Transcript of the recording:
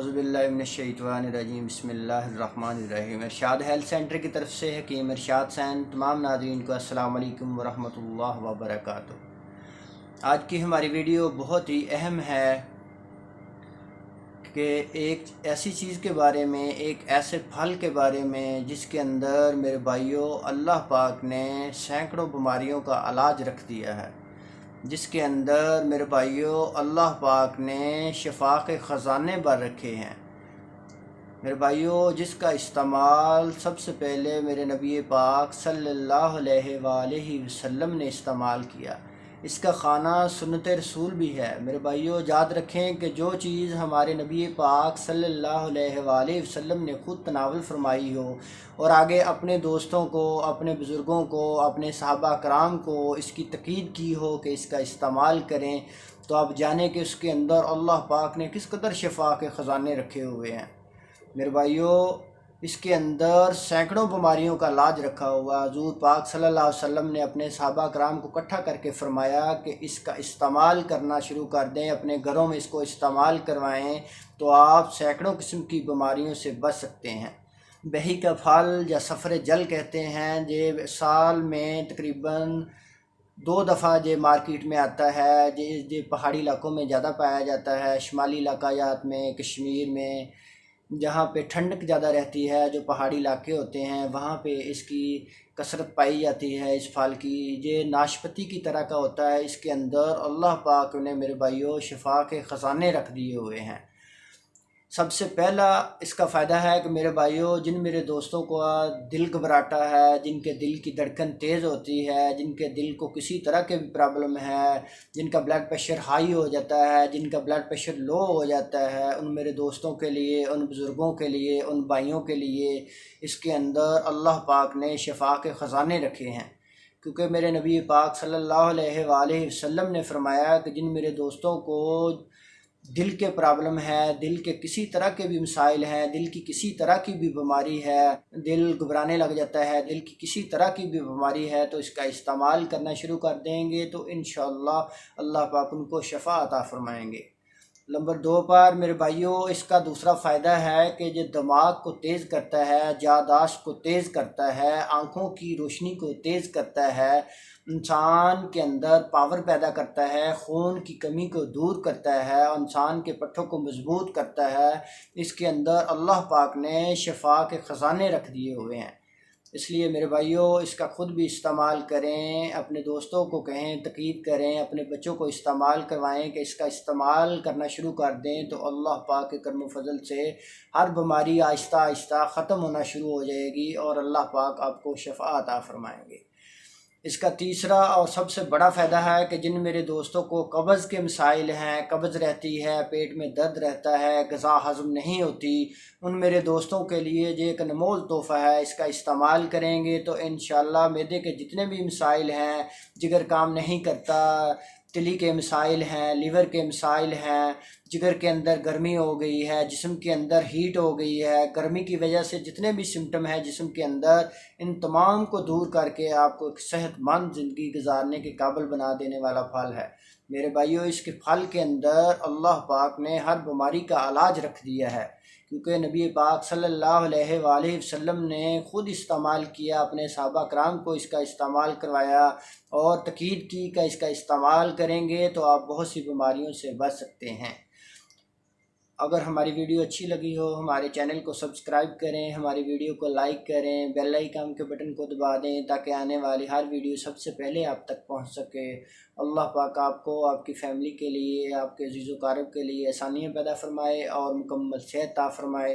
औज़ुबिल्लाहि मिनश्शैतानिर्रजीम बिस्मिल्लाहिर्रहमानिर्रहीम। इरशाद health centre की तरफ से हकीम इरशाद सैन तमाम नाज़रीन को अस्सलाम वालेकुम वरहमतुल्लाहि वबरकातुहू। आज की हमारी वीडियो बहुत ही अहम है कि एक ऐसी चीज़ के बारे में, एक ऐसे फल के बारे में जिसके अंदर मेरे भाइयों अल्लाह पाक ने सैकड़ों बीमारियों का इलाज रख दिया है, जिसके अंदर मेरे भाइयों अल्लाह पाक ने शिफा के ख़जाने भर रखे हैं। मेरे भाइयों जिसका इस्तेमाल सबसे पहले मेरे नबी पाक सल्लल्लाहु अलैहि वसल्लम ने इस्तेमाल किया। इसका खाना सुन्नत रसूल भी है। मेरे भाइयों याद रखें कि जो चीज़ हमारे नबी पाक सल्लल्लाहु अलैहि वसल्लम ने ख़ुद तनावल फरमाई हो और आगे अपने दोस्तों को, अपने बुज़ुर्गों को, अपने सहाबा कराम को इसकी तकीद की हो कि इसका इस्तेमाल करें, तो आप जानें कि उसके अंदर अल्लाह पाक ने किस कदर शिफा के ख़जाने रखे हुए हैं। मेरे भाइयों इसके अंदर सैकड़ों बीमारियों का इलाज रखा हुआ। हुज़ूर पाक सल्लल्लाहु अलैहि वसल्लम ने अपने सहाबा कराम को इकट्ठा करके फ़रमाया कि इसका इस्तेमाल करना शुरू कर दें, अपने घरों में इसको इस्तेमाल करवाएं, तो आप सैकड़ों किस्म की बीमारियों से बच सकते हैं। बही का फल या सफ़र जल कहते हैं, ये साल में तकरीबन 2 दफ़ा ये मार्केट में आता है। ये पहाड़ी इलाकों में ज़्यादा पाया जाता है, शुमाली इलाक़ायात में, कश्मीर में, जहाँ पे ठंडक ज़्यादा रहती है, जो पहाड़ी इलाके होते हैं वहाँ पे इसकी कसरत पाई जाती है। इस फल की ये नाशपती की तरह का होता है। इसके अंदर अल्लाह पाक ने मेरे भाइयों शिफा के ख़जाने रख दिए हुए हैं। सबसे पहला इसका फ़ायदा है कि मेरे भाइयों जिन मेरे दोस्तों को दिल घबराता है, जिनके दिल की धड़कन तेज़ होती है, जिनके दिल को किसी तरह के भी प्रॉब्लम है, जिनका ब्लड प्रेशर हाई हो जाता है, जिनका ब्लड प्रेशर लो हो जाता है, उन मेरे दोस्तों के लिए, उन बुज़ुर्गों के लिए, उन भाइयों के लिए इसके अंदर अल्लाह पाक ने शिफा के ख़जाने रखे हैं। क्योंकि मेरे नबी पाक सल्लल्लाहु अलैहि वसल्लम ने फ़रमाया कि जिन मेरे दोस्तों को दिल के प्रॉब्लम है, दिल के किसी तरह के भी मसाइल हैं, दिल की किसी तरह की भी बीमारी है, दिल घबराने लग जाता है, दिल की किसी तरह की भी बीमारी है, तो इसका इस्तेमाल करना शुरू कर देंगे तो इंशाअल्लाह अल्लाह पाक उनको शफ़ा अता फ़रमाएंगे। नंबर 2 पर मेरे भाइयों इसका दूसरा फ़ायदा है कि ये दिमाग को तेज़ करता है, याददाश्त को तेज़ करता है, आँखों की रोशनी को तेज़ करता है, इंसान के अंदर पावर पैदा करता है, खून की कमी को दूर करता है, इंसान के पट्ठों को मजबूत करता है। इसके अंदर अल्लाह पाक ने शिफा के ख़जाने रख दिए हुए हैं। इसलिए मेरे भाइयों इसका ख़ुद भी इस्तेमाल करें, अपने दोस्तों को कहें, तकीद करें, अपने बच्चों को इस्तेमाल करवाएं कि इसका इस्तेमाल करना शुरू कर दें, तो अल्लाह पाक के करम फजल से हर बीमारी आहिस्ता आहिस्ता ख़त्म होना शुरू हो जाएगी और अल्लाह पाक आपको शफ़ा अता फ़रमाएंगे। इसका तीसरा और सबसे बड़ा फ़ायदा है कि जिन मेरे दोस्तों को कब्ज़ के मसाइल हैं, कब्ज़ रहती है, पेट में दर्द रहता है, ग़िज़ा हज़म नहीं होती, उन मेरे दोस्तों के लिए ये एक अनमोल तोहफ़ा है। इसका इस्तेमाल करेंगे तो इंशाअल्लाह मैदे के जितने भी मसाइल हैं, जिगर काम नहीं करता, तिली के मसाइल हैं, लीवर के मसाइल हैं, जिगर के अंदर गर्मी हो गई है, जिस्म के अंदर हीट हो गई है, गर्मी की वजह से जितने भी सिम्टम हैं जिस्म के अंदर, इन तमाम को दूर करके आपको एक सेहतमंद ज़िंदगी गुजारने के काबिल बना देने वाला फल है। मेरे भाइयों इसके फल के अंदर अल्लाह पाक ने हर बीमारी का इलाज रख दिया है, क्योंकि नबी पाक सल्लल्लाहु अलैहि वसल्लम ने ख़ुद इस्तेमाल किया, अपने सहाबा कराम को इसका इस्तेमाल करवाया और तकीद की कि इसका इस्तेमाल करेंगे तो आप बहुत सी बीमारियों से बच सकते हैं। अगर हमारी वीडियो अच्छी लगी हो हमारे चैनल को सब्सक्राइब करें, हमारी वीडियो को लाइक करें, बेल आइकन के बटन को दबा दें ताकि आने वाली हर वीडियो सबसे पहले आप तक पहुंच सके। अल्लाह पाक आपको, आपकी फ़ैमिली के लिए, आपके अज़ीज़ व अक़ारिब के लिए आसानियाँ पैदा फ़रमाए और मुकम्मल सेहत अता फ़रमाए।